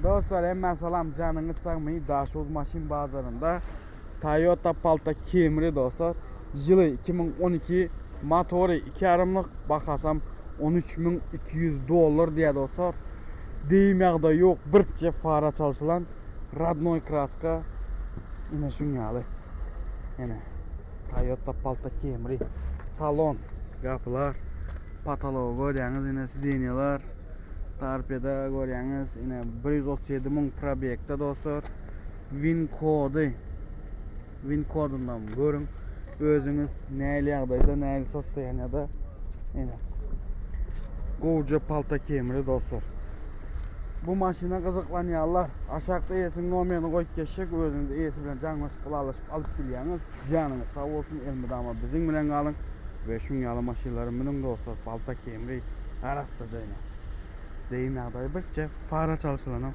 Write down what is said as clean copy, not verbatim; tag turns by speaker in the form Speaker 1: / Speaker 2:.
Speaker 1: Dostlar, hemen salam, canınız sağmayı. Daşoz maşin bazarında Toyota Palta Camry dostlar. Yılı 2012, motoru 2.5'lık, bakasam $13.200 diye dostlar. Değmekde yok, birçe fara çalışılan Radnoy kraska. Yine şunyalı. Yine Toyota Palta Camry. Salon, kapılar, patoloğu görüyorsunuz, yine sideniyalar. Tarpeda görüyorsunuz, yine 137.000 probekte dostlar. Win kodundan görün. Özünüz neyli yağdaydı, neyli sostoyaniyada. Yine Koca Palta Camry dostlar. Bu maşina kızıklanıyorlar. Aşağıda esin nomerini koyup geçecek. Özünüz esi bilen canınız kılalaşıp alıp geliyorsunuz. Canınız sağ olsun, elmide ama bizim bilen kalın. Ve şunyalı maşinelerim benim dostlar. Palta Camry arasıca yine. Deyim yağdayı birçe fara çalışılanım.